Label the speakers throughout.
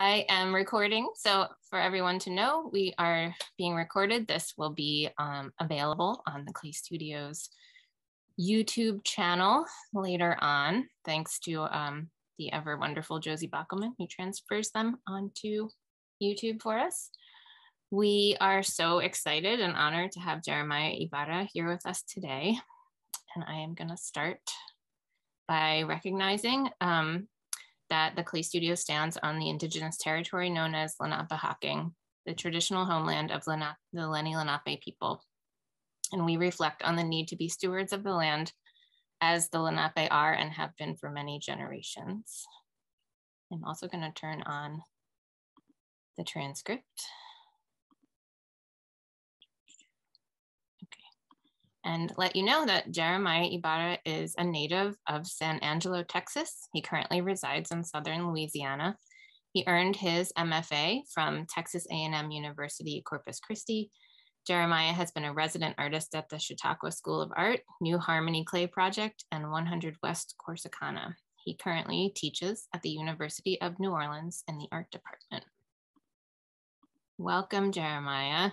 Speaker 1: I am recording, so for everyone to know, we are being recorded. This will be available on the Clay Studios YouTube channel later on, thanks to the ever wonderful Josie Bockelman, who transfers them onto YouTube for us. We are so excited and honored to have Jeremiah Ibarra here with us today. And I am going to start by recognizing that the Clay Studio stands on the indigenous territory known as Lenape, the traditional homeland of the Lenni Lenape people. And we reflect on the need to be stewards of the land as the Lenape are and have been for many generations. I'm also going to turn on the transcript. And let you know that Jeremiah Ibarra is a native of San Angelo, Texas. He currently resides in southern Louisiana. He earned his MFA from Texas A&M University, Corpus Christi. Jeremiah has been a resident artist at the Chautauqua School of Art, New Harmony Clay Project, and 100 West Corsicana. He currently teaches at the University of New Orleans in the art department. Welcome, Jeremiah.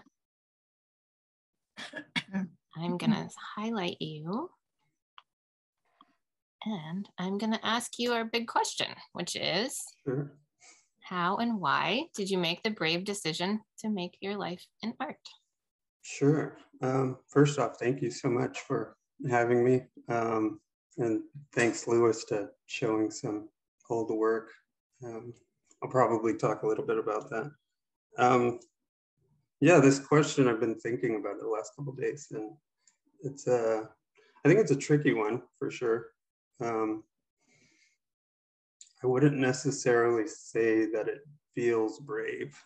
Speaker 1: I'm gonna highlight you and I'm gonna ask you our big question, which is,
Speaker 2: Sure.
Speaker 1: How and why did you make the brave decision to make your life in art?
Speaker 2: Sure. First off, thank you so much for having me. And thanks, Lewis, to showing some old work. I'll probably talk a little bit about that. Yeah, this question I've been thinking about it the last couple of days, and it's I think it's a tricky one for sure. I wouldn't necessarily say that it feels brave,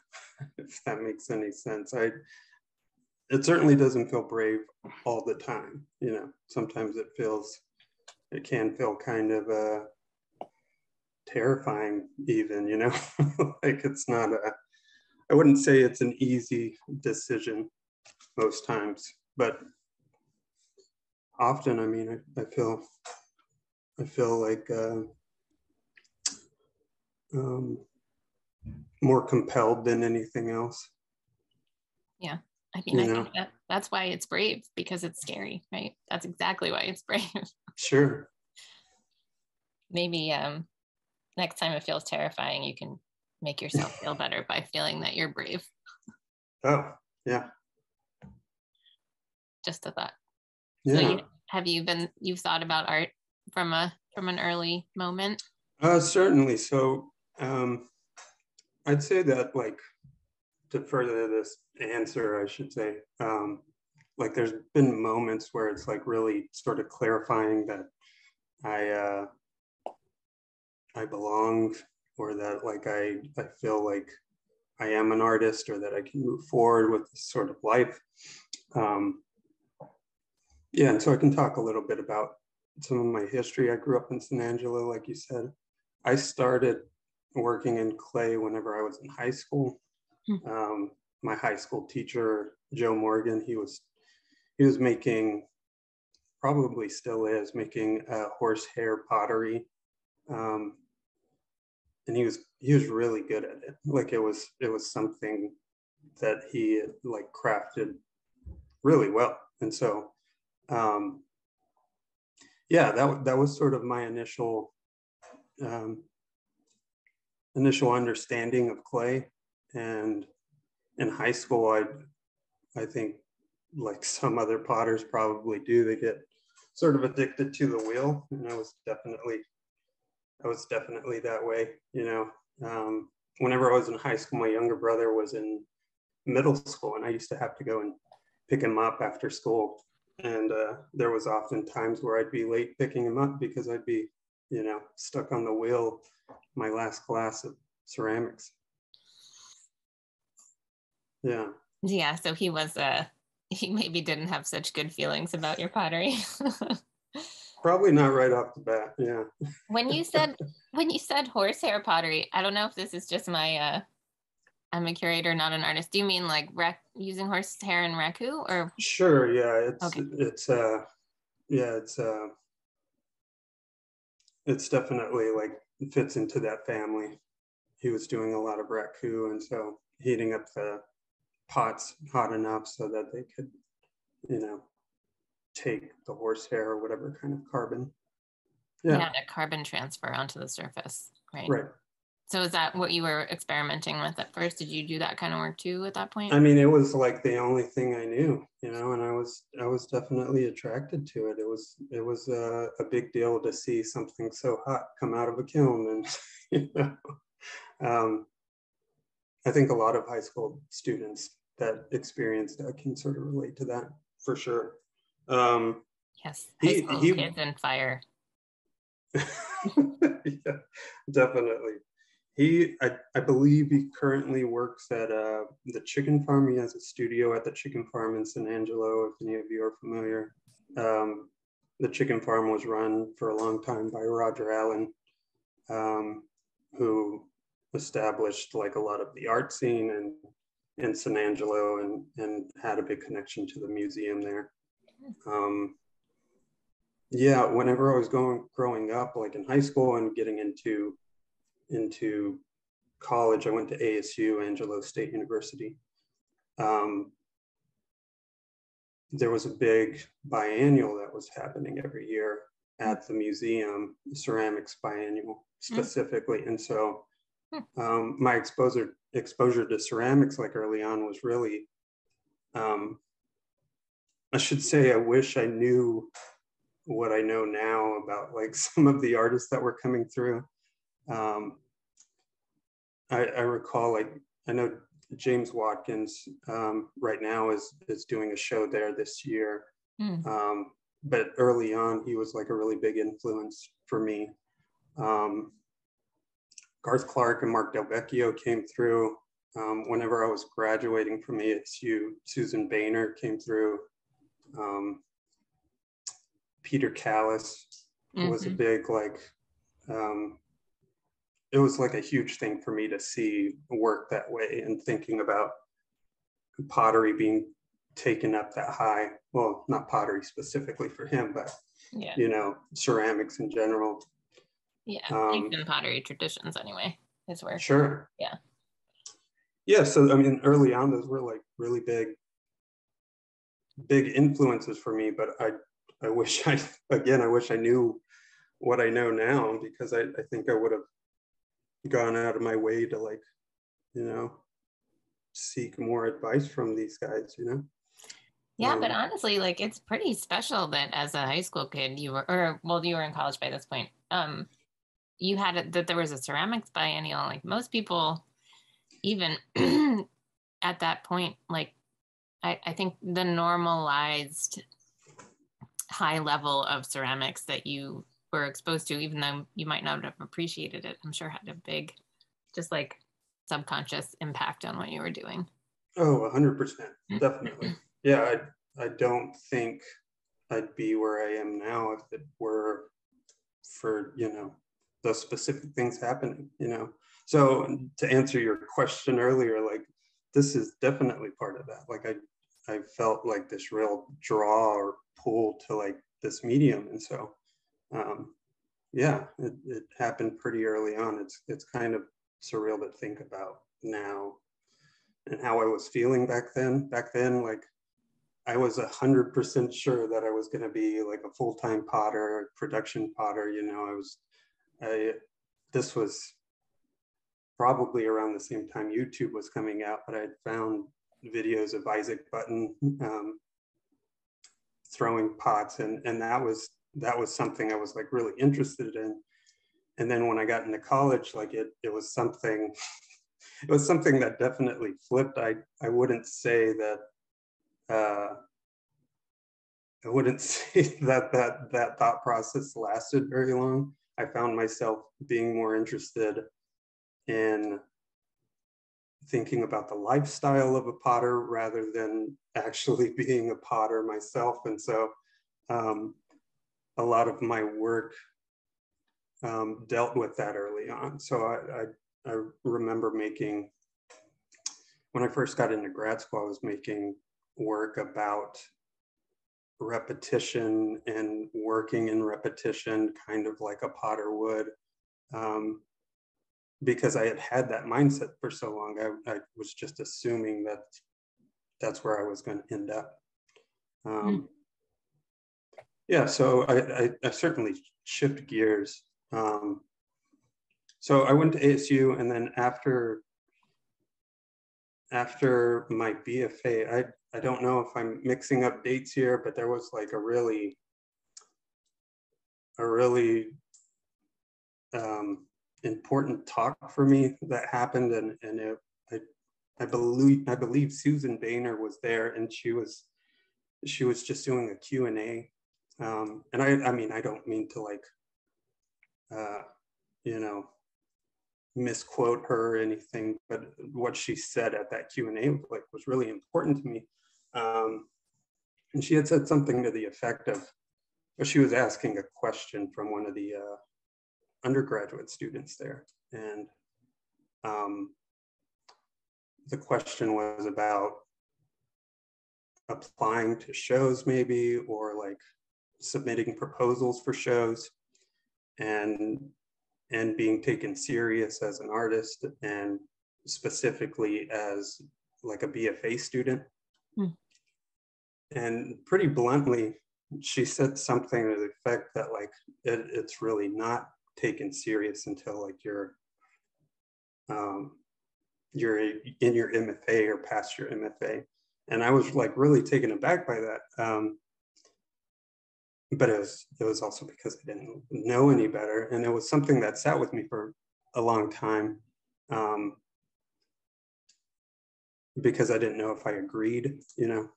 Speaker 2: if that makes any sense. It certainly doesn't feel brave all the time. You know, sometimes it can feel kind of terrifying even, you know, like it's not I wouldn't say it's an easy decision most times, but often, I mean, I feel like more compelled than anything else.
Speaker 1: Yeah, I mean, I think that's why it's brave, because it's scary, right? That's exactly why it's brave.
Speaker 2: Sure.
Speaker 1: Maybe next time it feels terrifying, you can make yourself feel better by feeling that you're brave.
Speaker 2: Oh, yeah.
Speaker 1: Just a thought.
Speaker 2: Yeah.
Speaker 1: So you've thought about art from an early moment?
Speaker 2: Certainly. So I'd say that, like, to further this answer, I should say, like there's been moments where it's like really sort of clarifying that I belong, or that like I feel like I am an artist, or that I can move forward with this sort of life. Yeah, and so I can talk a little bit about some of my history. I grew up in San Angelo, like you said. I started working in clay whenever I was in high school. My high school teacher, Joe Morgan, he was making, probably still is, making horsehair pottery. And he was really good at it. Like it was something that he had, like, crafted really well. And so yeah, that was sort of my initial understanding of clay. And in high school, I think, like some other potters probably do, they get sort of addicted to the wheel, and I was definitely that way, you know. Whenever I was in high school, my younger brother was in middle school, and I used to have to go and pick him up after school. And there was often times where I'd be late picking him up because I'd be, you know, stuck on the wheel my last class of ceramics. Yeah.
Speaker 1: Yeah, so he maybe didn't have such good feelings about your pottery.
Speaker 2: Probably not right off the bat. Yeah.
Speaker 1: When you said horsehair pottery, I don't know if this is just my I'm a curator, not an artist. Do you mean like using horsehair and raku, or?
Speaker 2: Sure. Yeah. It's definitely, like, it fits into that family. he was doing a lot of raku, and so heating up the pots hot enough so that they could, you know, take the horsehair or whatever kind of carbon.
Speaker 1: Yeah, the carbon transfer onto the surface, right?
Speaker 2: Right.
Speaker 1: So is that what you were experimenting with at first? Did you do that kind of work too at that point?
Speaker 2: I mean, it was like the only thing I knew, you know, and I was definitely attracted to it. It was a big deal to see something so hot come out of a kiln, and you know, I think a lot of high school students that experienced that can sort of relate to that for sure.
Speaker 1: Yes, high school kids and fire.
Speaker 2: Yeah, definitely. I believe he currently works at the chicken farm. He has a studio at the chicken farm in San Angelo, if any of you are familiar. The chicken farm was run for a long time by Roger Allen, who established like a lot of the art scene in San Angelo and had a big connection to the museum there. Yeah, whenever I was growing up, like in high school and getting into college, I went to ASU, Angelo State University. There was a big biennial that was happening every year at the museum, ceramics biennial specifically. And so my exposure to ceramics like early on was really, I should say, I wish I knew what I know now about like some of the artists that were coming through. I recall, like, I know James Watkins right now is doing a show there this year. But early on, he was like a really big influence for me. Garth Clark and Mark Del Vecchio came through. Whenever I was graduating from ASU, Susan Boehner came through. Peter Callis was a big, like, it was like a huge thing for me to see work that way, and thinking about pottery being taken up that high. Well, not pottery specifically for him, but you know, ceramics in general.
Speaker 1: Yeah, even pottery traditions anyway, his work.
Speaker 2: Sure.
Speaker 1: Yeah.
Speaker 2: Yeah, so I mean, early on, those were like really big influences for me, but I wish I wish I knew what I know now, because I think I would have gone out of my way to, like, you know, seek more advice from these guys, you know?
Speaker 1: Yeah, but honestly, like, it's pretty special that as a high school kid, you were in college by this point. You had that there was a ceramics biennial. Like, most people, even at that point, like, I think the normalized high level of ceramics that you were exposed to, even though you might not have appreciated it, I'm sure had a big, just like, subconscious impact on what you were doing.
Speaker 2: Oh, 100%, definitely. Yeah, I don't think I'd be where I am now if it were for, you know, those specific things happening, you know? So to answer your question earlier, like, this is definitely part of that. Like, I felt like this real draw or pull to, like, this medium. And so, yeah, it happened pretty early on. It's kind of surreal to think about now and how I was feeling back then. Back then, like, I was 100% sure that I was going to be like a full-time potter, production potter. You know, this was probably around the same time YouTube was coming out, but I had found videos of Isaac Button throwing pots, and that was something I was like really interested in. And then when I got into college, like, it was something it was something that definitely flipped. I wouldn't say that I wouldn't say that thought process lasted very long. I found myself being more interested in thinking about the lifestyle of a potter rather than actually being a potter myself. And so a lot of my work dealt with that early on. So I remember making, when I first got into grad school, I was making work about repetition and working in repetition, kind of like a potter would. because I had had that mindset for so long, I was just assuming that that's where I was going to end up. Yeah, so I certainly shift gears. So I went to ASU, and then after my BFA, I don't know if I'm mixing up dates here, but there was like a really important talk for me that happened, and I believe Susan Boehner was there, and she was just doing a Q&A. And I mean, I don't mean to like, you know, misquote her or anything, but what she said at that Q&A was really important to me. And she had said something to the effect of, she was asking a question from one of the undergraduate students there, and the question was about applying to shows maybe, or like submitting proposals for shows, and being taken serious as an artist, and specifically as like a BFA student. And pretty bluntly, she said something to the effect that like it's really not taken serious until like you're in your MFA or past your MFA. And I was like really taken aback by that. But it was also because I didn't know any better, and it was something that sat with me for a long time, because I didn't know if I agreed. You know,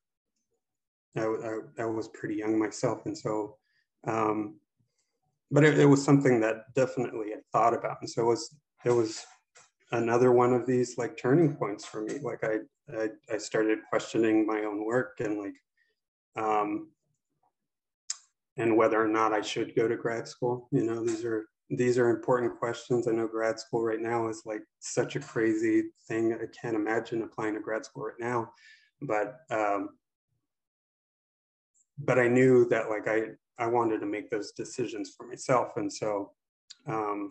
Speaker 2: I was pretty young myself, and so, but it was something that definitely I thought about, and so it was another one of these like turning points for me. Like I started questioning my own work, and like. And whether or not I should go to grad school. You know, these are important questions. I know grad school right now is like such a crazy thing. I can't imagine applying to grad school right now, but I knew that like I wanted to make those decisions for myself, and so I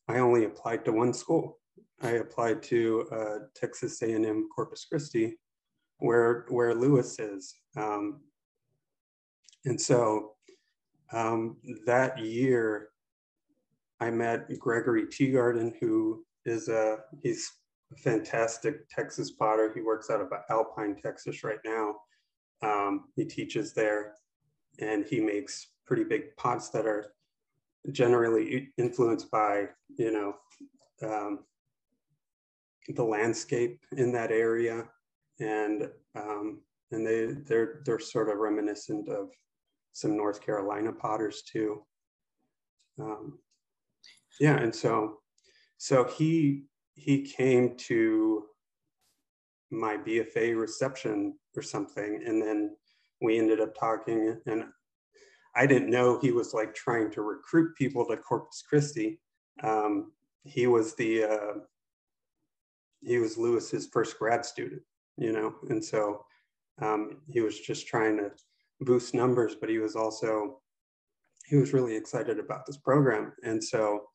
Speaker 2: only applied to one school. I applied to Texas A&M Corpus Christi, where Lewis is. And so that year, I met Gregory Teagarden, who is he's a fantastic Texas potter. He works out of Alpine, Texas right now. He teaches there, and he makes pretty big pots that are generally influenced by, you know, the landscape in that area, and they're sort of reminiscent of some North Carolina potters too. Yeah, and so he came to my BFA reception or something, and then we ended up talking, and I didn't know he was like trying to recruit people to Corpus Christi. He was Lewis's first grad student, you know, and so he was just trying to boost numbers, but he was really excited about this program. And so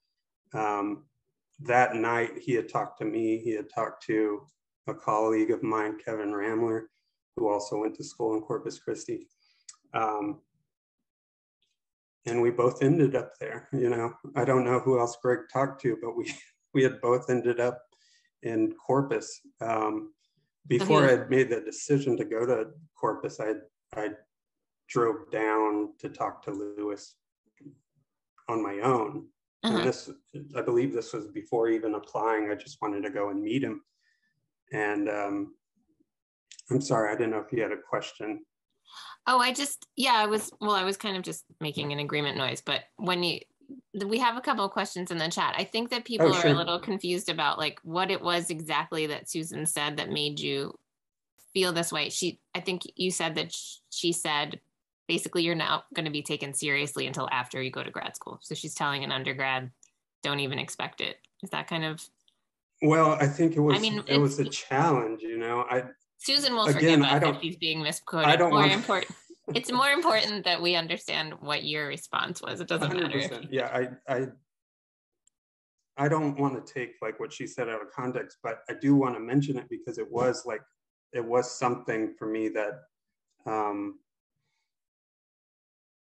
Speaker 2: that night he had talked to me, he had talked to a colleague of mine, Kevin Ramler, who also went to school in Corpus Christi. And we both ended up there, you know. I don't know who else Greg talked to, but we had both ended up in Corpus. Before I had made the decision to go to Corpus, I drove down to talk to Lewis on my own. And I believe this was before even applying. I just wanted to go and meet him. And I'm sorry, I didn't know if you had a question.
Speaker 1: Oh, I was kind of just making an agreement noise, but we have a couple of questions in the chat. I think that people are a little confused about like what it was exactly that Susan said that made you feel this way. I think you said that she said, basically, you're not going to be taken seriously until after you go to grad school. So she's telling an undergrad, don't even expect it. Is that kind of?
Speaker 2: Well, I think it was a challenge, you know.
Speaker 1: Susan will forgive us if she's being misquoted. It's more important that we understand what your response was. It doesn't 100%. Matter.
Speaker 2: Yeah, I don't want to take like what she said out of context, but I do want to mention it because it was something for me that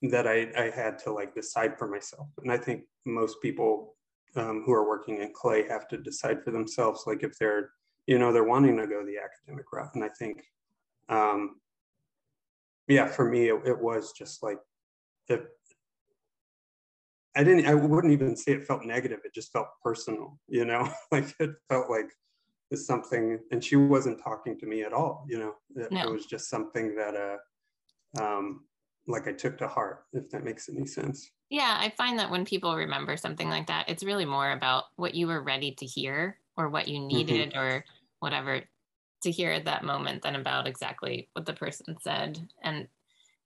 Speaker 2: that I had to like decide for myself. And I think most people who are working in clay have to decide for themselves, like if they're, they're wanting to go the academic route. And I think, yeah, for me, it was just like, I wouldn't even say it felt negative. It just felt personal, like it felt like it's something, and she wasn't talking to me at all, it was just something that, like I took to heart, if that makes any sense.
Speaker 1: Yeah, I find that when people remember something like that, it's really more about what you were ready to hear or what you needed or whatever to hear at that moment than about exactly what the person said. And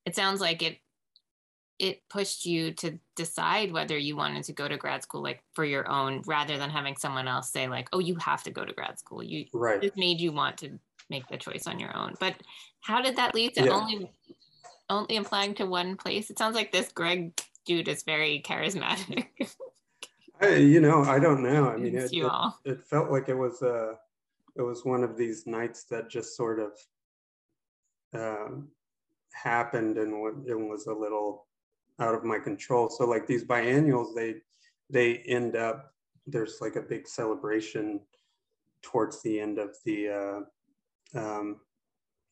Speaker 1: it sounds like it pushed you to decide whether you wanted to go to grad school like for your own, rather than having someone else say like, oh, you have to go to grad school. It made you want to make the choice on your own. But how did that lead to only applying to one place? It sounds like this Greg dude is very charismatic.
Speaker 2: I don't know. I mean, it felt like it was one of these nights that just sort of happened, and it was a little out of my control. So like these biennials, they end up, there's like a big celebration towards the end of the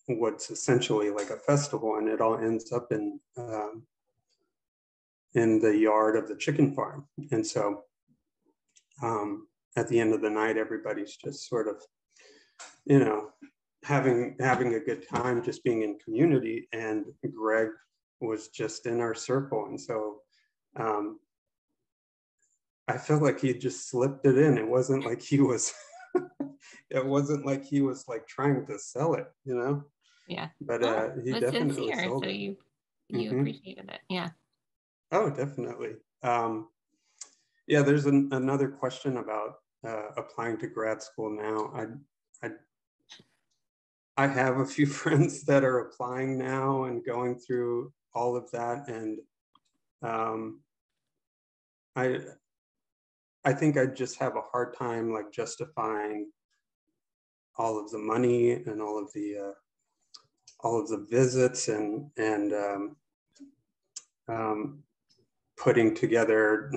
Speaker 2: what's essentially like a festival, and it all ends up in the yard of the chicken farm. And so at the end of the night, everybody's just sort of, having a good time, just being in community. And Greg was just in our circle. And so I felt like he just slipped it in. It wasn't like he was, like trying to sell it,
Speaker 1: Yeah.
Speaker 2: But he definitely
Speaker 1: sincere,
Speaker 2: sold
Speaker 1: so
Speaker 2: it.
Speaker 1: You appreciated it. Yeah.
Speaker 2: Oh, definitely. Yeah, there's another question about applying to grad school now. I have a few friends that are applying now and going through all of that, and I think I just have a hard time like justifying all of the money and all of the visits and putting together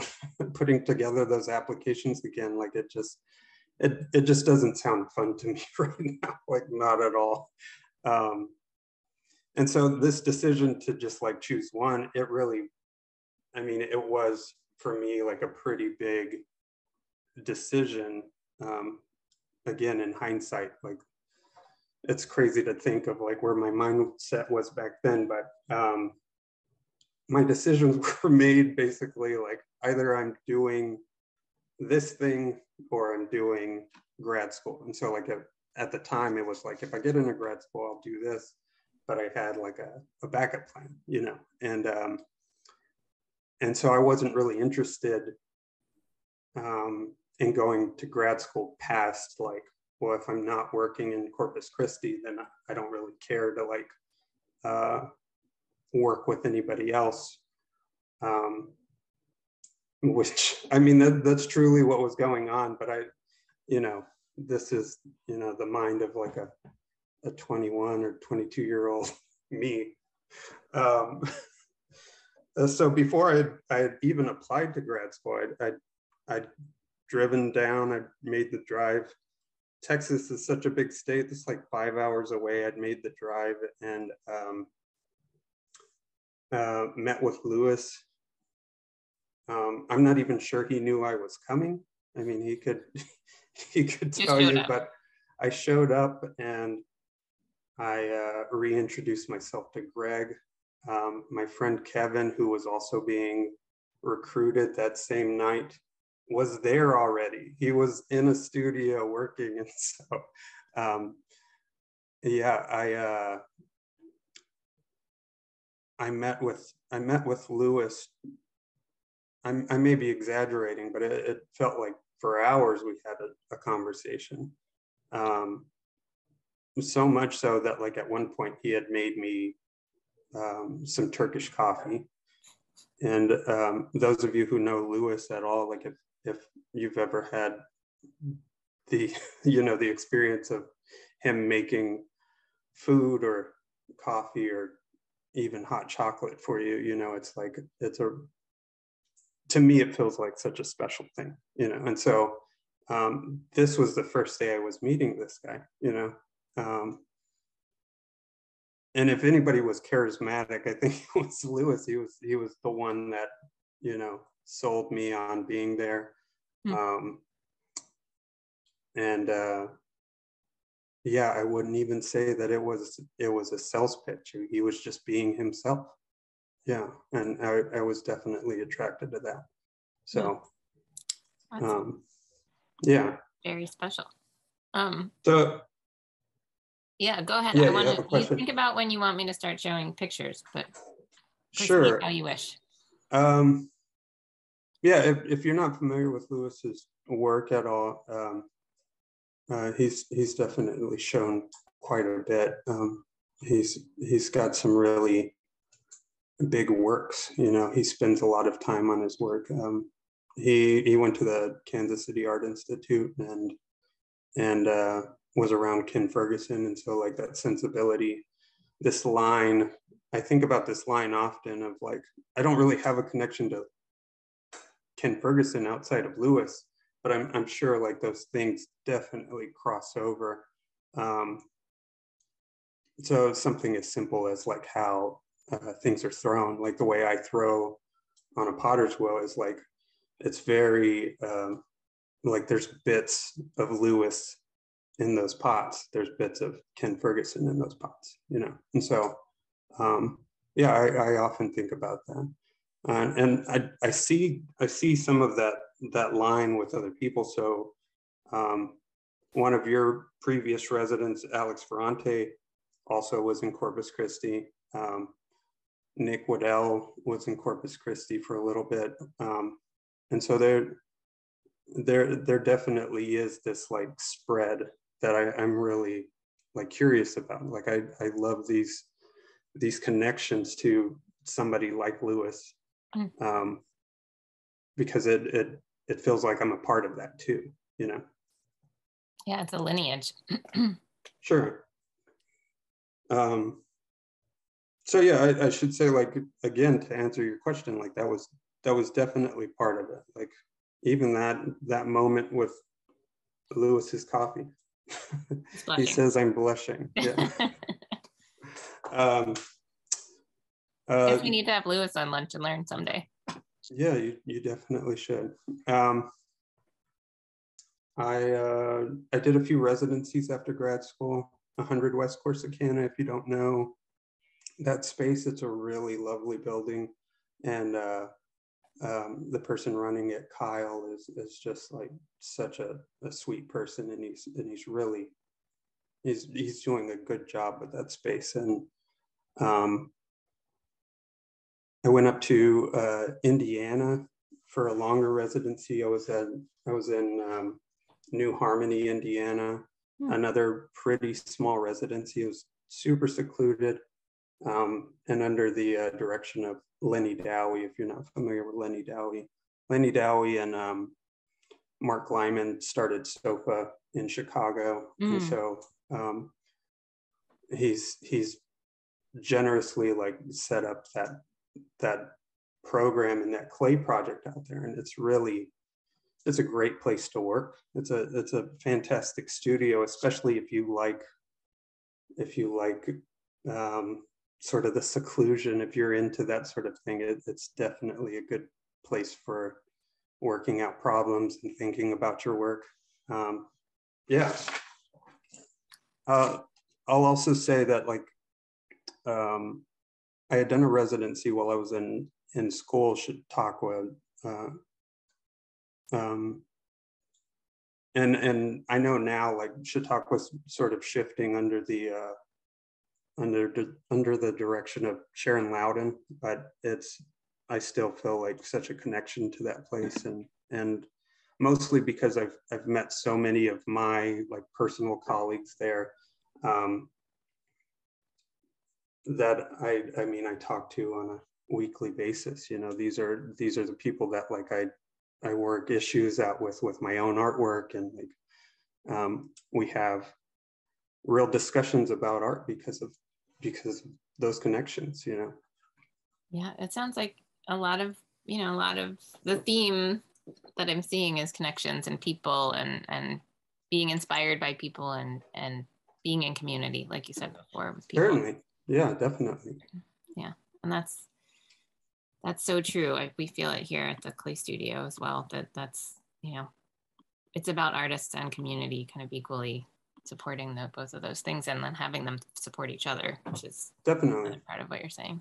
Speaker 2: those applications again. Like it just doesn't sound fun to me right now, like not at all. And so this decision to just like choose one, it was for me like a pretty big decision. Again, in hindsight, like it's crazy to think of like where my mindset was back then, but my decisions were made basically like either I'm doing this thing or I'm doing grad school. And so like at the time it was like, if I get into grad school, I'll do this, but I had like a backup plan, and so I wasn't really interested in going to grad school past like, well, if I'm not working in Corpus Christi, then I don't really care to like work with anybody else. Which, I mean, that's truly what was going on, but this is, the mind of like a 21 or 22-year-old me. So before I had even applied to grad school, I'd driven down, I made the drive. Texas is such a big state, it's like 5 hours away. I'd made the drive and met with Lewis. I'm not even sure he knew I was coming. I mean, he could tell you, but I showed up and I reintroduced myself to Greg. My friend Kevin, who was also being recruited that same night, was there already. He was in a studio working. And so, yeah, I met with Lewis. I may be exaggerating, but it felt like for hours we had a conversation. So much so that like at one point he had made me some Turkish coffee. And those of you who know Lewis at all, like if you've ever had the, the experience of him making food or coffee or even hot chocolate for you, it's like, to me, it feels like such a special thing, and so this was the first day I was meeting this guy, and if anybody was charismatic, I think it was Lewis. He was the one that, sold me on being there. And yeah, I wouldn't even say that it was a sales pitch. He was just being himself. Yeah, and I was definitely attracted to that. So, yeah,
Speaker 1: very special.
Speaker 2: So
Speaker 1: yeah, go ahead.
Speaker 2: Yeah,
Speaker 1: I want to. You
Speaker 2: question.
Speaker 1: think about when you want me to start showing pictures, but
Speaker 2: Sure.
Speaker 1: How you wish.
Speaker 2: Yeah, if you're not familiar with Lewis's work at all, he's definitely shown quite a bit. He's got some really big works. He spends a lot of time on his work. He went to the Kansas City Art Institute and was around Ken Ferguson, and so like that sensibility, this line. I think about this line often of like, I don't really have a connection to Ken Ferguson outside of Lewis, but I'm sure like those things definitely cross over. So something as simple as like how things are thrown, like the way I throw on a potter's wheel is like, it's very like there's bits of Lewis in those pots. There's bits of Ken Ferguson in those pots, and so yeah, I often think about that. And I see some of that line with other people. So one of your previous residents, Alex Ferrante, also was in Corpus Christi. Nick Waddell was in Corpus Christi for a little bit. And so there definitely is this like spread that I'm really like curious about. Like I love these connections to somebody like Lewis, because it feels like I'm a part of that too,
Speaker 1: Yeah, it's a lineage.
Speaker 2: Sure. So yeah, I should say, like, again, to answer your question, like that was definitely part of it. Like even that moment with Lewis's coffee. He says I'm blushing. Yeah.
Speaker 1: Guess we need to have Lewis on Lunch and Learn someday.
Speaker 2: Yeah, you definitely should. I did a few residencies after grad school. 100 West Corsicana, if you don't know that space, it's a really lovely building, and the person running it, Kyle, is just like such a sweet person, and he's really he's doing a good job with that space. And I went up to Indiana for a longer residency. I was in New Harmony, Indiana, another pretty small residency. It was super secluded, and under the direction of Lenny Dowie. If you're not familiar with Lenny Dowie and Mark Lyman started SOFA in Chicago, and so he's generously like set up that program and that clay project out there, and it's a great place to work. It's a fantastic studio, especially if you like sort of the seclusion. If you're into that sort of thing, it's definitely a good place for working out problems and thinking about your work. Yeah. I'll also say that like I had done a residency while I was in school, Chautauqua. And I know now, like Chautauqua's sort of shifting under the direction of Sharon Loudon, but I still feel like such a connection to that place, and mostly because I've met so many of my like personal colleagues there, that I mean I talk to weekly basis. You know, these are the people that like I work issues out with my own artwork, and like we have real discussions about art because of those connections, you know.
Speaker 1: Yeah, it sounds like a lot of the theme that I'm seeing is connections and people, and being inspired by people, and being in community, like you said before, with people.
Speaker 2: Certainly. Yeah, definitely.
Speaker 1: Yeah, and that's so true. We feel it here at the Clay Studio as well, that's, you know, it's about artists and community kind of equally supporting both of those things, and then having them support each other, which is
Speaker 2: definitely
Speaker 1: part of what you're saying.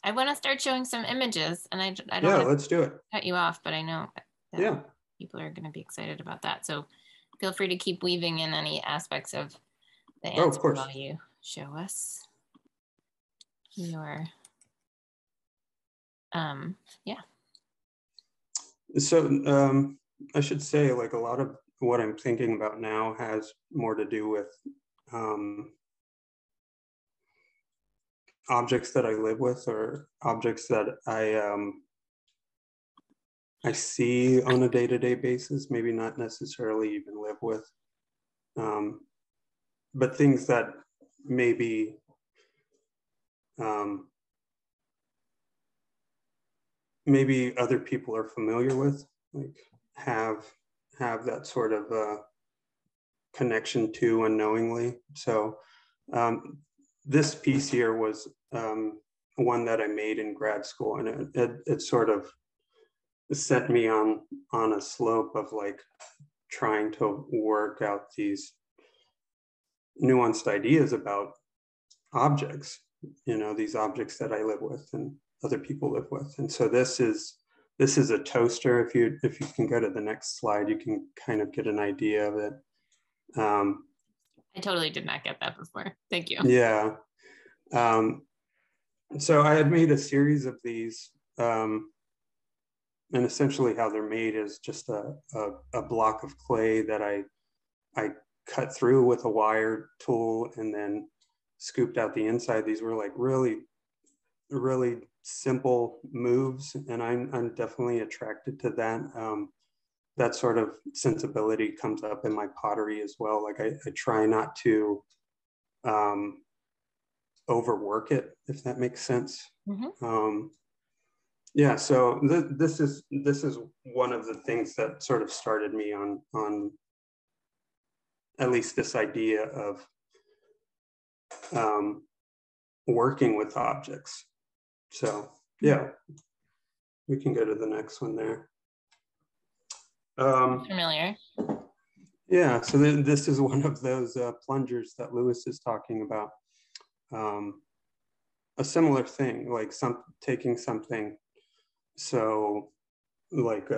Speaker 1: I want to start showing some images, and I don't
Speaker 2: yeah,
Speaker 1: want to
Speaker 2: let's do it.
Speaker 1: cut you off, but I know that
Speaker 2: yeah,
Speaker 1: people are going to be excited about that. So feel free to keep weaving in any aspects of the answer
Speaker 2: of course.
Speaker 1: while you show us your, yeah.
Speaker 2: So I should say, like, a lot of what I'm thinking about now has more to do with objects that I live with, or objects that I see on a day-to-day basis, maybe not necessarily even live with, but things that maybe maybe other people are familiar with, like have that sort of connection to unknowingly. So this piece here was one that I made in grad school, and it sort of set me on a slope of like trying to work out these nuanced ideas about objects, you know, these objects that I live with and other people live with. And so this is a toaster. If you can go to the next slide, you can kind of get an idea of it.
Speaker 1: I totally did not get that before. Thank you.
Speaker 2: Yeah. So I had made a series of these, and essentially how they're made is just a block of clay that I cut through with a wire tool and then scooped out the inside. These were like really, really simple moves, and I'm definitely attracted to that. That sort of sensibility comes up in my pottery as well. Like I try not to overwork it, if that makes sense. Mm-hmm. Yeah, so this is one of the things that sort of started me on at least this idea of working with objects. So yeah, we can go to the next one there.
Speaker 1: Familiar.
Speaker 2: Yeah, so this is one of those plungers that Lewis is talking about. A similar thing, like taking something so like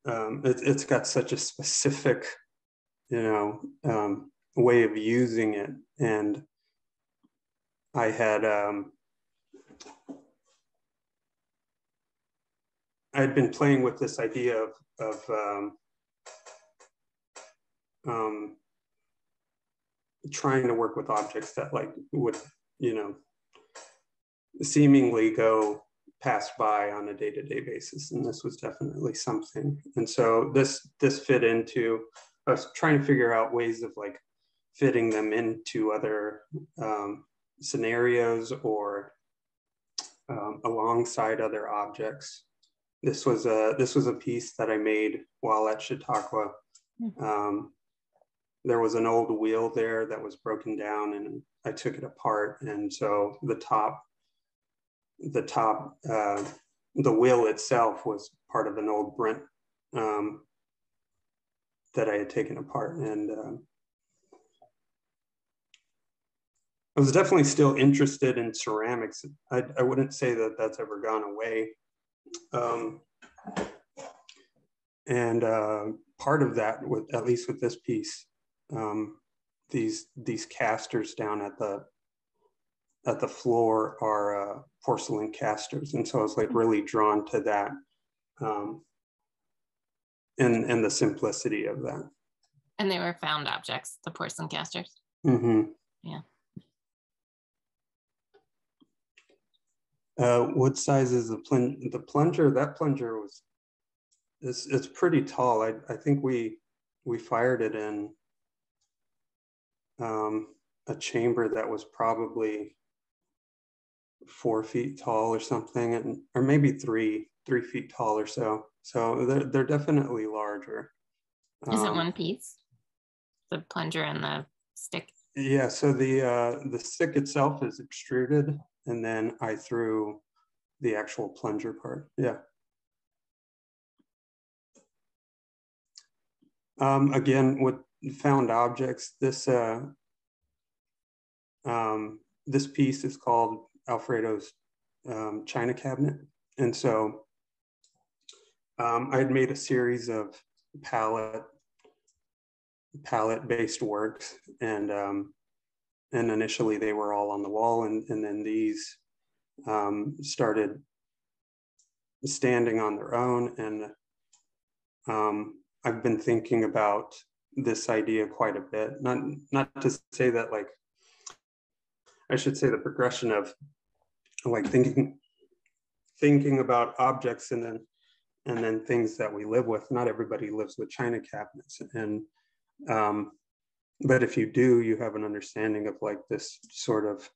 Speaker 2: it's got such a specific, you know, way of using it, and I had I'd been playing with this idea of trying to work with objects that like would, you know, seemingly go pass by on a day-to-day basis, and this was definitely something. And so this fit into, I was trying to figure out ways of like fitting them into other scenarios or alongside other objects. This was a piece that I made while at Chautauqua. There was an old wheel there that was broken down, and I took it apart. And so the wheel itself was part of an old Brent that I had taken apart. And I was definitely still interested in ceramics. I wouldn't say that that's ever gone away. And part of that, at least with this piece, these casters down at the floor are porcelain casters, and so I was like really drawn to that, and the simplicity of that.
Speaker 1: And they were found objects, the porcelain casters.
Speaker 2: Mm-hmm.
Speaker 1: Yeah.
Speaker 2: What size is the plunger? That plunger it's pretty tall. I think we fired it in a chamber that was probably 4 feet tall or something, or maybe 3 feet tall or so. So they're definitely larger.
Speaker 1: Is it one piece? The plunger and the stick?
Speaker 2: Yeah, so the stick itself is extruded, and then I threw the actual plunger part. Yeah. Again, with found objects, this piece is called Alfredo's China cabinet, and so I had made a series of palette-based works, and initially they were all on the wall, and then these started standing on their own, and I've been thinking about this idea quite a bit. Not to say that, like, I should say the progression of like thinking about objects and then things that we live with. Not everybody lives with China cabinets, and but if you do, you have an understanding of like this sort of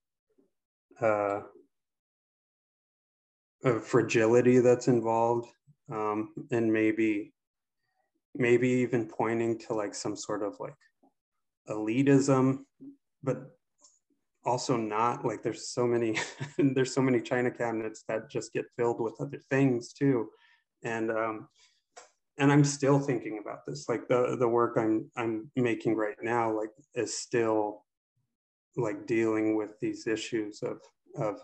Speaker 2: fragility that's involved, and maybe even pointing to like some sort of like elitism, but also not. Like there's so many China cabinets that just get filled with other things too, and I'm still thinking about this. Like the work I'm making right now, like, is still like dealing with these issues of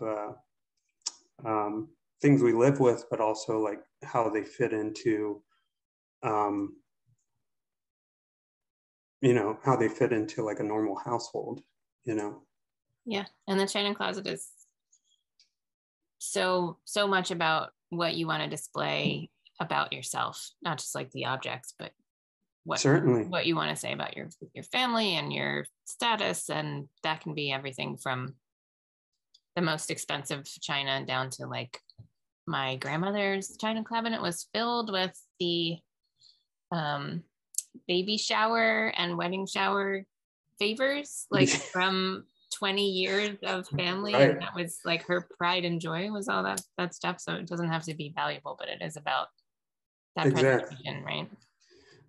Speaker 2: things we live with, but also like how they fit into how they fit into like a normal household.
Speaker 1: Yeah, and the Shannon Closet is so much about what you want to display about yourself, not just like the objects, but
Speaker 2: Certainly
Speaker 1: what you want to say about your family and your status. And that can be everything from the most expensive china down to like my grandmother's china cabinet was filled with the baby shower and wedding shower favors, like from 20 years of family.
Speaker 2: Right.
Speaker 1: And that was like her pride and joy, was all that stuff. So it doesn't have to be valuable, but it is about that presentation, right?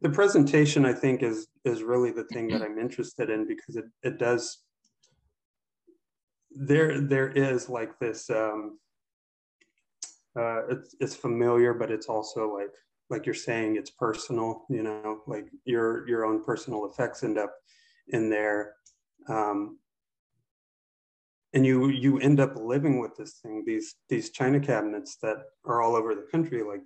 Speaker 2: The presentation, I think, is really the thing that I'm interested in, because it does, there is like this it's familiar, but it's also like you're saying, it's personal, like your own personal effects end up in there, and you end up living with this thing, these china cabinets that are all over the country. Like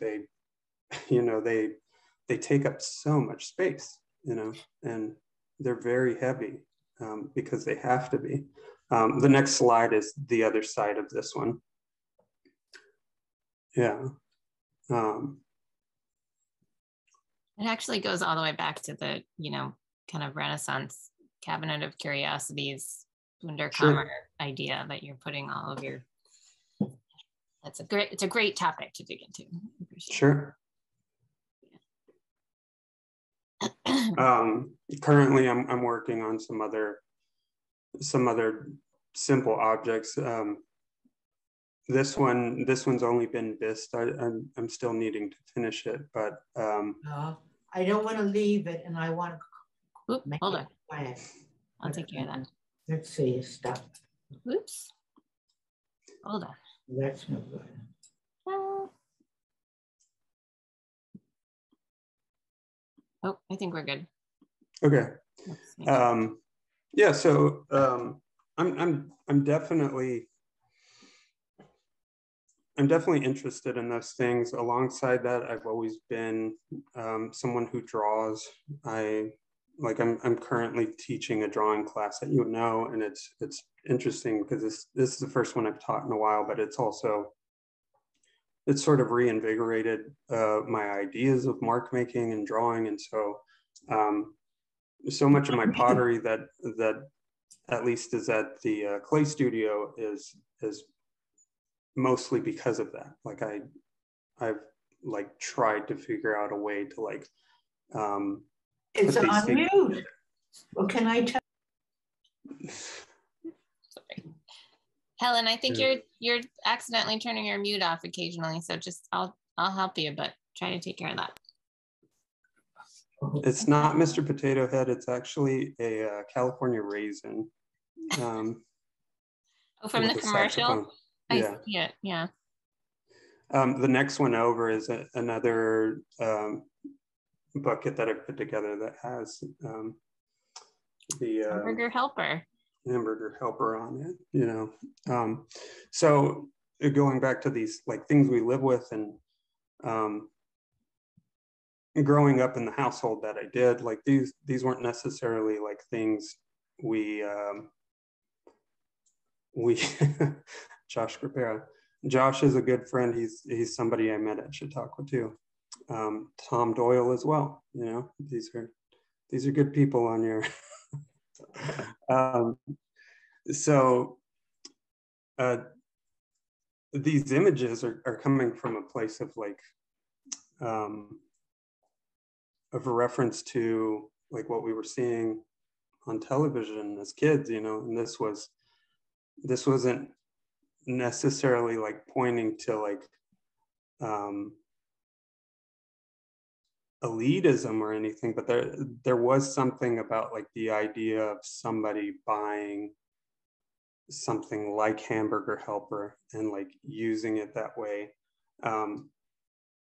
Speaker 2: they take up so much space, and they're very heavy, because they have to be. The next slide is the other side of this one. Yeah.
Speaker 1: It actually goes all the way back to the, kind of Renaissance cabinet of curiosities, Wunderkammer idea that you're putting all of your, it's a great topic to dig into.
Speaker 2: Sure. Currently I'm working on some other simple objects. This one's only been bisqued. I'm still needing to finish it, but
Speaker 3: I don't want to leave it, and I want to
Speaker 1: hold on. I'll take care of that.
Speaker 3: Let's see, stop.
Speaker 1: Oops. Hold on.
Speaker 3: That's no good.
Speaker 1: Oh, I think we're good.
Speaker 2: Okay. Yeah. So I'm definitely interested in those things. Alongside that, I've always been someone who draws. I'm currently teaching a drawing class at UNO, and it's interesting because this is the first one I've taught in a while, but it's sort of reinvigorated my ideas of mark making and drawing. And so so much of my pottery that at least is at the clay studio is mostly because of that. Like I've like tried to figure out a way to like
Speaker 3: It's
Speaker 2: put these
Speaker 3: on
Speaker 2: things
Speaker 3: mute.
Speaker 2: together.
Speaker 3: What can I tell?
Speaker 1: Sorry. Helen, I think you're accidentally turning your mute off occasionally, so just I'll help you, but try to take care of that.
Speaker 2: It's not Mr. Potato Head. It's actually a California raisin.
Speaker 1: Oh, from the commercial?
Speaker 2: Saxophone. Yeah.
Speaker 1: I see it. Yeah.
Speaker 2: The next one over is another bucket that I put together that has the
Speaker 1: Hamburger helper.
Speaker 2: Hamburger helper on it, you know. So going back to these like things we live with, and growing up in the household that I did, like these weren't necessarily like things we Josh Grapera. Josh is a good friend. He's somebody I met at Chautauqua too. Tom Doyle as well. You know, these are good people on your. These images are coming from a place of like of a reference to like what we were seeing on television as kids, you know, and this wasn't necessarily like pointing to like elitism or anything, but there was something about like the idea of somebody buying something like Hamburger Helper and like using it that way,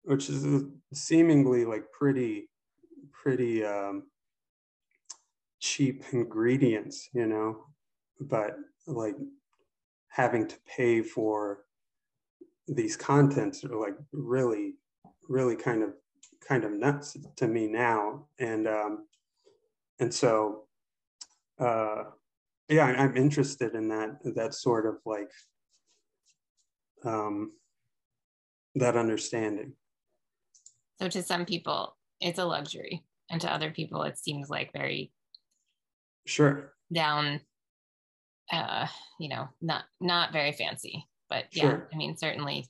Speaker 2: which is seemingly like pretty cheap ingredients, you know, but like having to pay for these contents are like really kind of nuts to me now. And so yeah, I'm interested in that sort of like that understanding.
Speaker 1: So to some people it's a luxury, and to other people it seems like very
Speaker 2: sure
Speaker 1: down, you know, not very fancy. But yeah, sure. I mean, certainly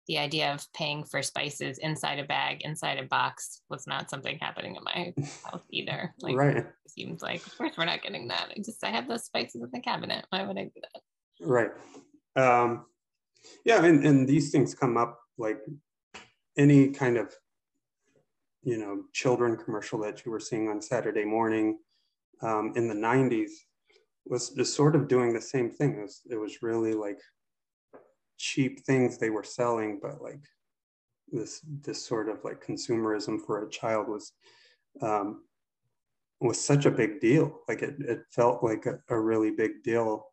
Speaker 1: the idea of paying for spices inside a bag, inside a box was not something happening in my house either. Like,
Speaker 2: right.
Speaker 1: It seems like, of course we're not getting that. I have those spices in the cabinet. Why would I do that?
Speaker 2: Right. Yeah, and these things come up like any kind of, you know, children commercial that you were seeing on Saturday morning in the 90s was just sort of doing the same thing. It was really like cheap things they were selling, but like this sort of like consumerism for a child was such a big deal. Like it felt like a really big deal.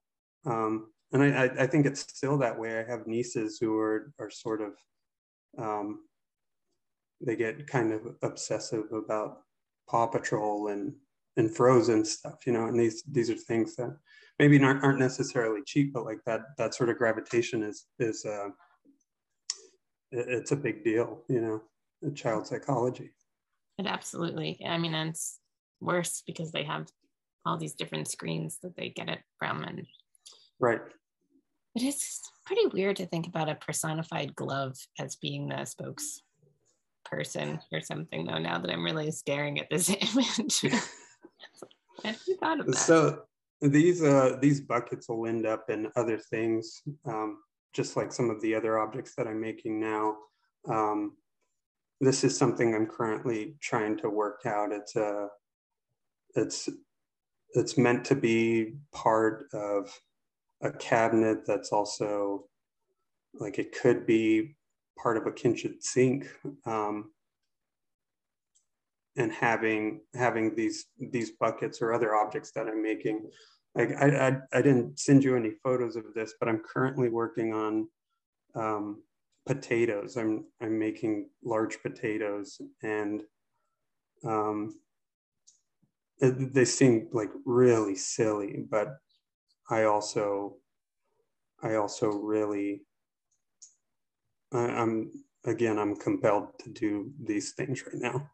Speaker 2: And I think it's still that way. I have nieces who are sort of, they get kind of obsessive about Paw Patrol and Frozen stuff, you know, and these are things that maybe aren't necessarily cheap, but like that sort of gravitation is it's a big deal, you know, in child psychology.
Speaker 1: It absolutely. I mean, and it's worse because they have all these different screens that they get it from, and
Speaker 2: right.
Speaker 1: It is pretty weird to think about a personified glove as being the spokesperson or something, though, now that I'm really staring at this image. Have you thought of that?
Speaker 2: So these buckets will end up in other things, just like some of the other objects that I'm making now. This is something I'm currently trying to work out. It's meant to be part of a cabinet that's also like, it could be part of a kitchen sink, and having these buckets or other objects that I'm making. Like I didn't send you any photos of this, but I'm currently working on potatoes. I'm making large potatoes, and they seem like really silly, but I also really, I'm compelled to do these things right now.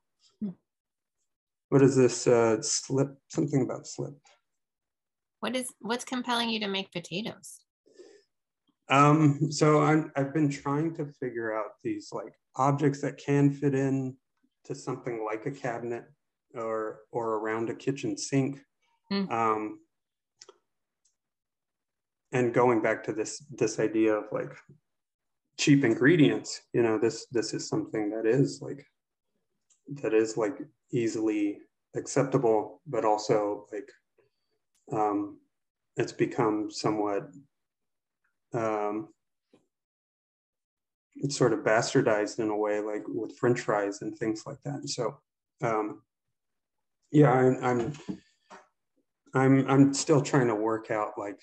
Speaker 2: What is this? Slip? Something about slip.
Speaker 1: What's compelling you to make potatoes?
Speaker 2: So I've been trying to figure out these like objects that can fit in to something like a cabinet or around a kitchen sink. Mm. And going back to this idea of like cheap ingredients, you know, this is something that is like easily acceptable, but also like it's become somewhat it's sort of bastardized in a way, like with French fries and things like that. And so yeah, I'm still trying to work out like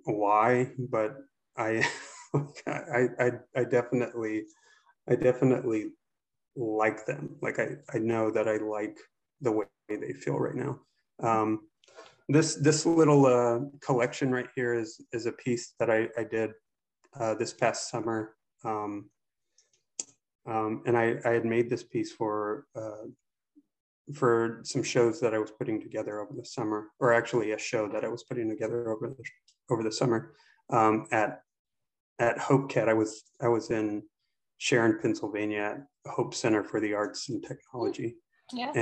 Speaker 2: why, but I I definitely like them. Like I know that I like the way they feel right now. This little collection right here is a piece that I did this past summer, and I had made this piece for some shows that I was putting together over the summer, or actually a show that I was putting together over the summer at Hope Cat. I was in Sharon, Pennsylvania, at Hope Center for the Arts and Technology.
Speaker 1: Yeah.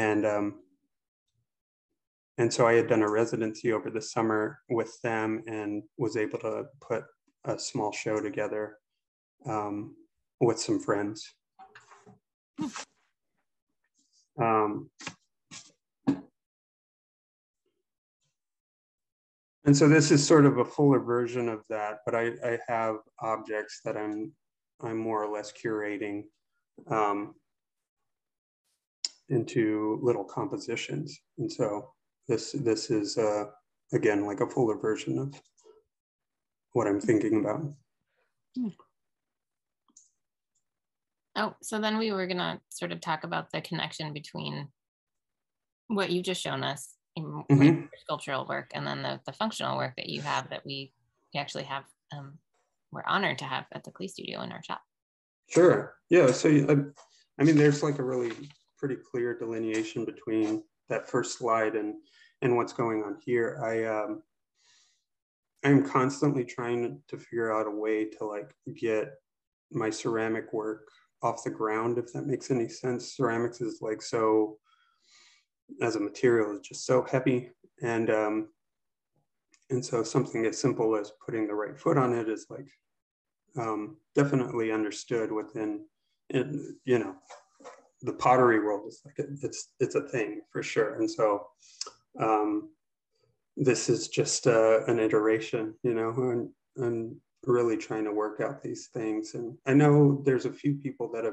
Speaker 2: And so I had done a residency over the summer with them and was able to put a small show together with some friends. And so this is sort of a fuller version of that, but I have objects that I'm more or less curating into little compositions. And so this is again like a fuller version of what I'm thinking about.
Speaker 1: Oh, so then we were gonna sort of talk about the connection between what you've just shown us in like sculptural work and then the functional work that you have that we actually have, we're honored to have at the Clay Studio in our shop.
Speaker 2: Sure, yeah, so I mean, there's like a really pretty clear delineation between that first slide and what's going on here. I'm constantly trying to figure out a way to like get my ceramic work off the ground, if that makes any sense. Ceramics is like so, as a material, is just so heavy, and so something as simple as putting the right foot on it is like definitely understood within, you know, the pottery world. Is like it's a thing for sure. And so this is just an iteration, you know, and really trying to work out these things. And I know there's a few people that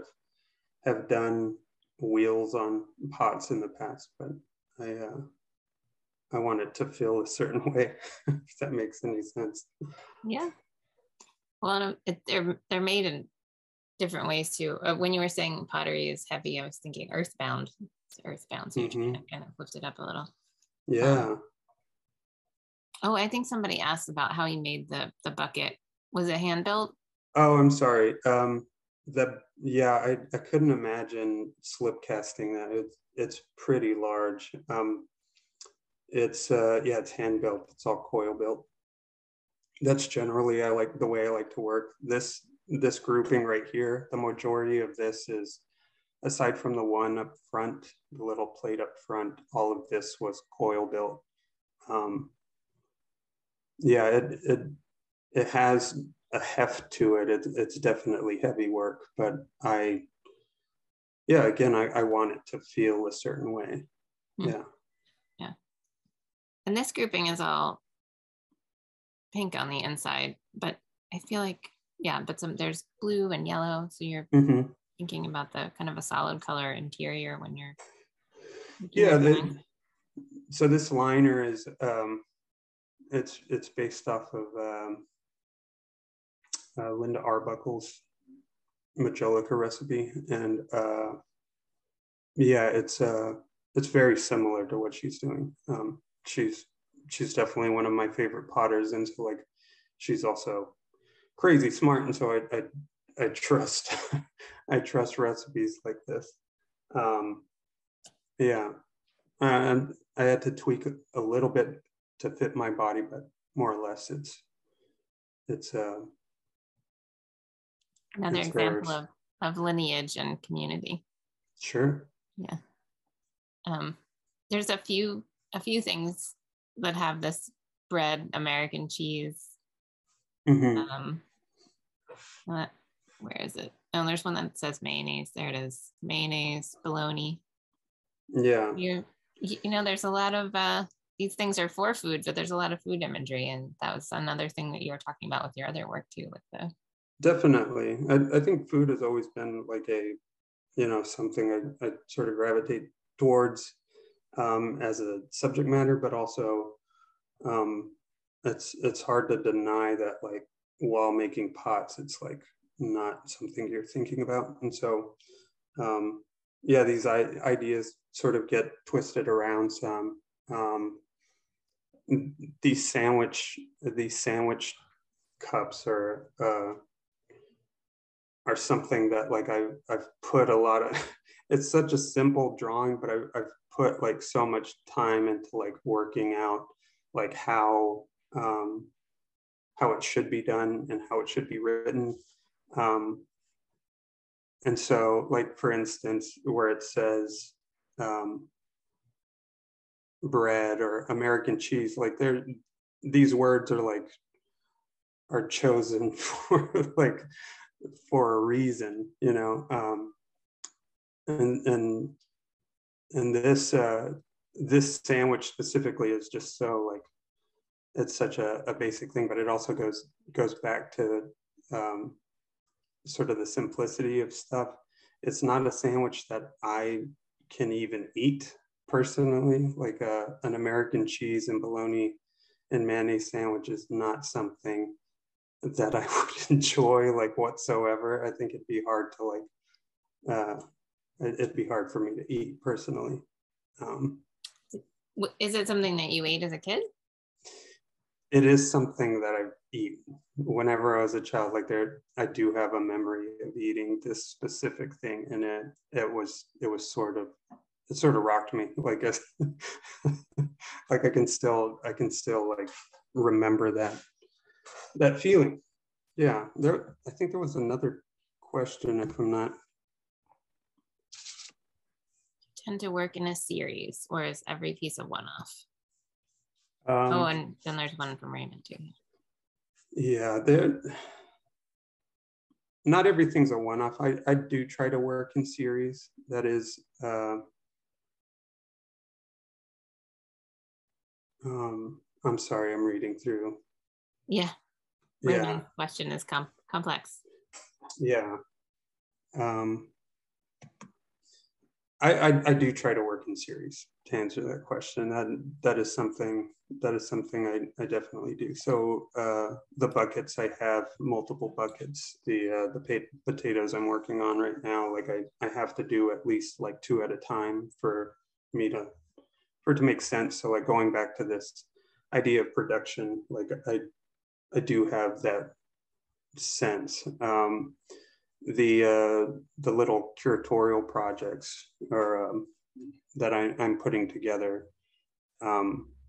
Speaker 2: have done wheels on pots in the past, but I want it to feel a certain way, if that makes any sense.
Speaker 1: Yeah. Well, they're made in different ways too. When you were saying pottery is heavy, I was thinking earthbound. It's earthbound, so you're trying to kind of lift it up a little.
Speaker 2: Yeah.
Speaker 1: Oh, I think somebody asked about how you made the bucket. Was it hand built?
Speaker 2: Oh, I'm sorry. I couldn't imagine slip casting that. It's pretty large. It's hand built. It's all coil built. That's generally the way I like to work. This grouping right here, the majority of this is, aside from the one up front, the little plate up front, all of this was coil built. It has a heft to it. It's definitely heavy work, but I want it to feel a certain way. Yeah.
Speaker 1: And this grouping is all pink on the inside, but I feel like, but there's blue and yellow. So you're thinking about the kind of a solid color interior when you're.
Speaker 2: So this liner is, it's based off of Linda Arbuckle's Majolica recipe. And it's very similar to what she's doing. She's definitely one of my favorite potters, and so like she's also crazy smart, and so I trust I trust recipes like this. And I had to tweak a little bit to fit my body, but more or less it's
Speaker 1: Another example of lineage and community.
Speaker 2: Sure.
Speaker 1: Yeah. There's a few things that have this bread, American cheese.
Speaker 2: Mm-hmm.
Speaker 1: Where is it? Oh, there's one that says mayonnaise. There it is. Mayonnaise, bologna.
Speaker 2: Yeah.
Speaker 1: You know, there's a lot of these things are for food, but there's a lot of food imagery, and that was another thing that you were talking about with your other work too, with the.
Speaker 2: Definitely. I think food has always been like a, something I sort of gravitate towards as a subject matter, but also it's hard to deny that, like, while making pots, it's like not something you're thinking about. And so yeah, these ideas sort of get twisted around some. These sandwich cups are something that, like, I've put a lot of. It's such a simple drawing, but I've put like so much time into like working out like how it should be done and how it should be written. And so, like, for instance, where it says bread or American cheese, like these words are chosen for a reason, and this sandwich specifically is just so, like, it's such a basic thing, but it also goes back to sort of the simplicity of stuff. It's not a sandwich that I can even eat personally. Like an American cheese and bologna and mayonnaise sandwich is not something that I would enjoy like whatsoever. I think it'd be hard to it'd be hard for me to eat personally.
Speaker 1: Is it something that you ate as a kid?
Speaker 2: It is something that I've eaten whenever I was a child. Like, I do have a memory of eating this specific thing, and it sort of rocked me. Like, like I can still like remember that feeling. Yeah, I think there was another question, if I'm not.
Speaker 1: Tend to work in a series, or is every piece a one-off? And then there's one from Raymond too.
Speaker 2: Yeah, not everything's a one-off. I do try to work in series. That is, I'm sorry, I'm reading through.
Speaker 1: Yeah. Raymond's question is complex. Yeah.
Speaker 2: I do try to work in series to answer that question. That is something I definitely do. So the buckets, I have multiple buckets. The potatoes I'm working on right now, like I have to do at least like 2 at a time for it to make sense. So, like, going back to this idea of production, like I do have that sense. The little curatorial projects that I'm putting together,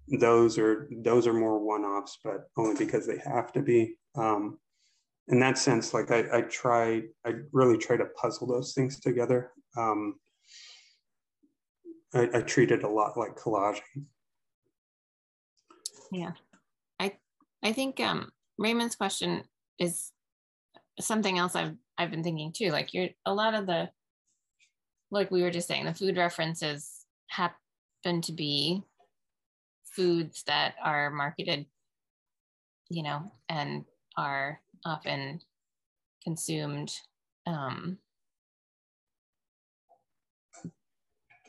Speaker 2: those are more one-offs, but only because they have to be. In that sense, like I really try to puzzle those things together. I treat it a lot like collaging.
Speaker 1: Yeah, I think Raymond's question is something else I've been thinking too. Like, a lot of the, like we were just saying, the food references happen to be foods that are marketed, and are often consumed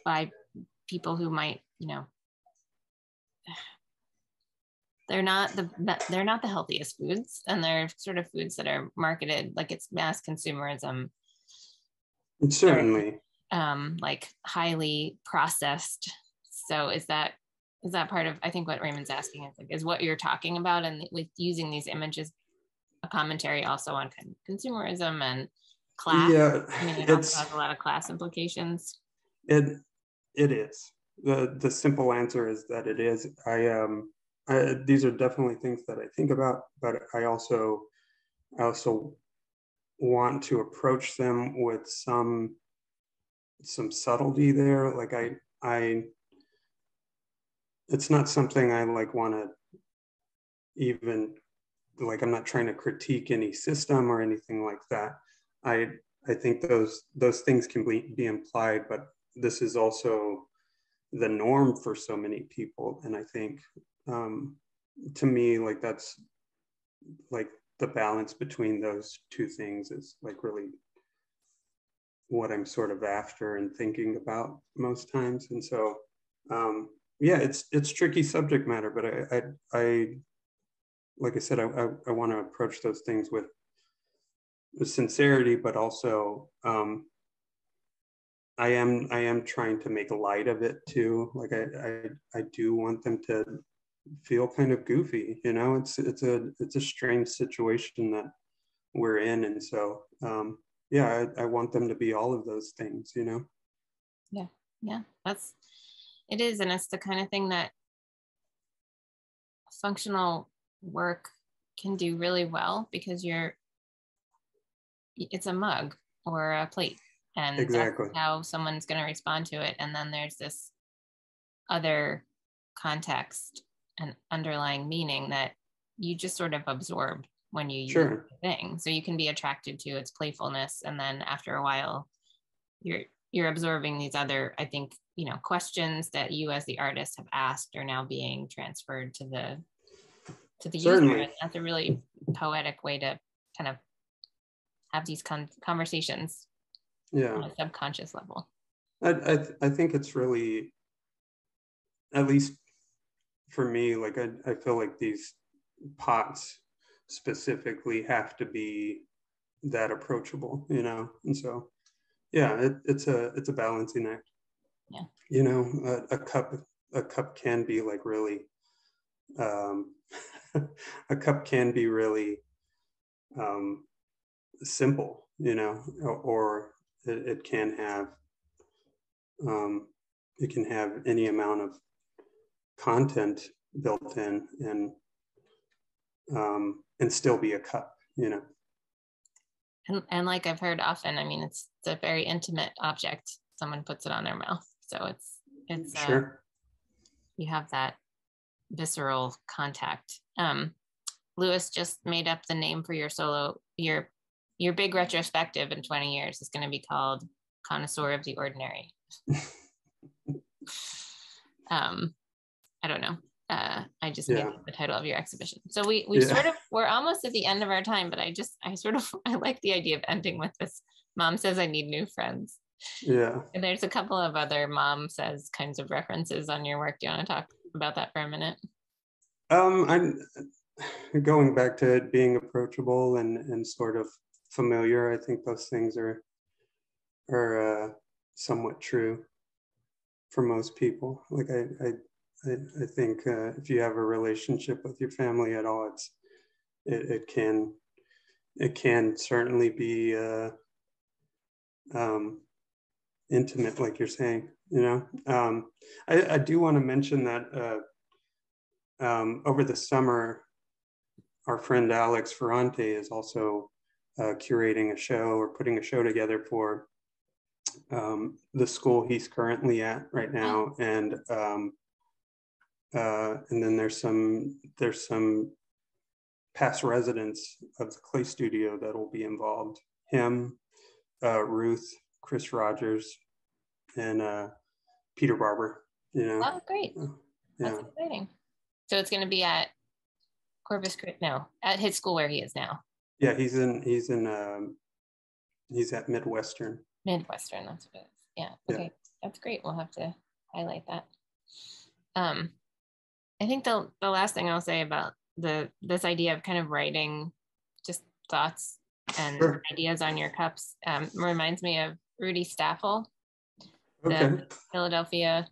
Speaker 1: by people who might, they're not the healthiest foods, and they're sort of foods that are marketed like it's mass consumerism.
Speaker 2: Certainly.
Speaker 1: Like highly processed. So is that part of, I think what Raymond's asking is what you're talking about, and with using these images, a commentary also on consumerism and class.
Speaker 2: Yeah,
Speaker 1: I mean, it also has a lot of class implications.
Speaker 2: It is. The simple answer is that it is. These are definitely things that I think about, but I also want to approach them with some subtlety there. Like it's not something I like want to even, like, I'm not trying to critique any system or anything like that. I think those things can be implied, but this is also the norm for so many people. And I think, to me, like, that's like the balance between those two things is like really what I'm sort of after and thinking about most times. And so, yeah, it's tricky subject matter, but I like I said, I want to approach those things with sincerity, but also, I am trying to make light of it too. Like I do want them to feel kind of goofy, you know. It's a strange situation that we're in, and so, yeah, I want them to be all of those things, you know.
Speaker 1: Yeah, it is, and it's the kind of thing that functional work can do really well, because it's a mug or a plate, and
Speaker 2: Exactly.
Speaker 1: that's how someone's going to respond to it. And then there's this other context and underlying meaning that you just sort of absorb when you use the thing. So you can be attracted to its playfulness, and then after a while you're absorbing these other, I think, you know, questions that you as the artist have asked are now being transferred to the
Speaker 2: Certainly.
Speaker 1: user. That's a really poetic way to kind of have these conversations,
Speaker 2: yeah,
Speaker 1: on a subconscious level.
Speaker 2: I think it's really, at least for me, like I feel like these pots specifically have to be that approachable, you know. And so, yeah, it's a balancing act.
Speaker 1: Yeah,
Speaker 2: you know, a cup can be like really, a cup can be really, simple, you know, or it can have, it can have any amount of content built in, and still be a cup, you know.
Speaker 1: and like I've heard often, I mean, it's a very intimate object. Someone puts it on their mouth, so it's
Speaker 2: Sure.
Speaker 1: You have that visceral contact. Lewis just made up the name for your solo, your big retrospective in 20 years is going to be called Connoisseur of the Ordinary. I don't know. I just made up the title of your exhibition. So we're almost at the end of our time, but I like the idea of ending with this. Mom says I need new friends.
Speaker 2: Yeah.
Speaker 1: And there's a couple of other mom says kinds of references on your work. Do you want to talk about that for a minute?
Speaker 2: I'm going back to it being approachable and sort of familiar. I think those things are somewhat true for most people. Like I think, if you have a relationship with your family at all, it can certainly be, intimate, like you're saying, you know. I do want to mention that, over the summer, our friend Alex Ferrante is also curating a show or putting a show together for, the school he's currently at right now, and then there's some past residents of the Clay Studio that'll be involved. Him, Ruth, Chris Rogers, and Peter Barber. You know.
Speaker 1: Oh, great! That's exciting. So it's going to be at Corpus Christi, no, at his school where he is now.
Speaker 2: Yeah, he's at Midwestern.
Speaker 1: Midwestern, that's what it is. Yeah. Okay, yeah. That's great. We'll have to highlight that. I think the last thing I'll say about this idea of kind of writing just thoughts and ideas on your cups reminds me of Rudy Staffel, the Philadelphia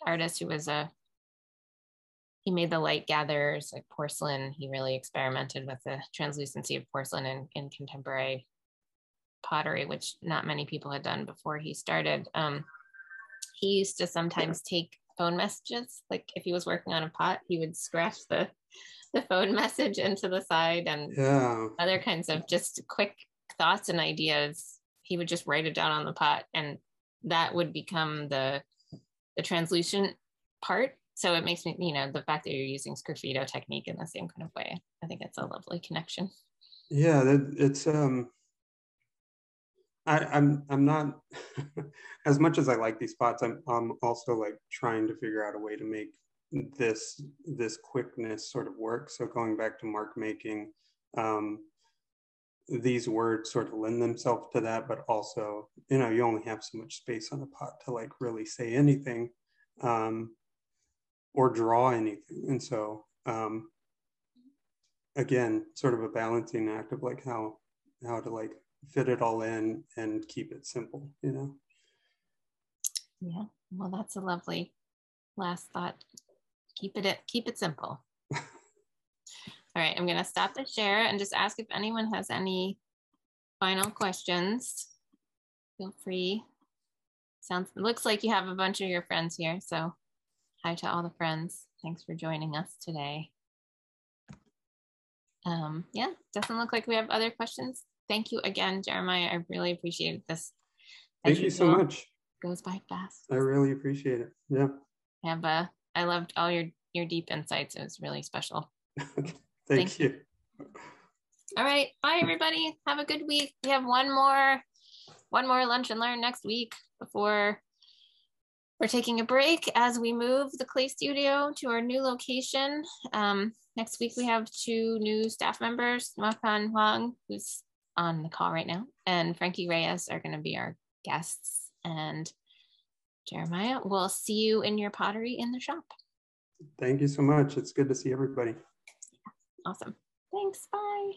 Speaker 1: artist who was he made the light gatherers, like porcelain. He really experimented with the translucency of porcelain in contemporary pottery, which not many people had done before he started. He used to sometimes take phone messages, like if he was working on a pot, he would scratch the phone message into the side, and other kinds of just quick thoughts and ideas, he would just write it down on the pot, and that would become the translucent part. So it makes me, you know, the fact that you're using sgraffito technique in the same kind of way, I think it's a lovely connection.
Speaker 2: Yeah, it's I'm not as much as I like these pots, I'm also like trying to figure out a way to make this quickness sort of work. So going back to mark making, these words sort of lend themselves to that, but also, you know, you only have so much space on a pot to like really say anything, or draw anything. And so again, sort of a balancing act of like how to like fit it all in and keep it simple, you know?
Speaker 1: Yeah, well, that's a lovely last thought. Keep it simple. All right, I'm gonna stop the share and just ask if anyone has any final questions. Feel free. Looks like you have a bunch of your friends here, so hi to all the friends. Thanks for joining us today. Yeah, doesn't look like we have other questions. Thank you again, Jeremiah. I really appreciate this.
Speaker 2: Thank you so much.
Speaker 1: Goes by fast.
Speaker 2: I really appreciate it. Yeah.
Speaker 1: I loved all your deep insights. It was really special.
Speaker 2: Thank you.
Speaker 1: All right, bye everybody. Have a good week. We have one more lunch and learn next week before we're taking a break as we move the clay studio to our new location. Next week we have 2 new staff members, Makan Huang, who's on the call right now, and Frankie Reyes are going to be our guests. And Jeremiah, we'll see you in your pottery in the shop.
Speaker 2: Thank you so much. It's good to see everybody.
Speaker 1: Awesome. Thanks. Bye.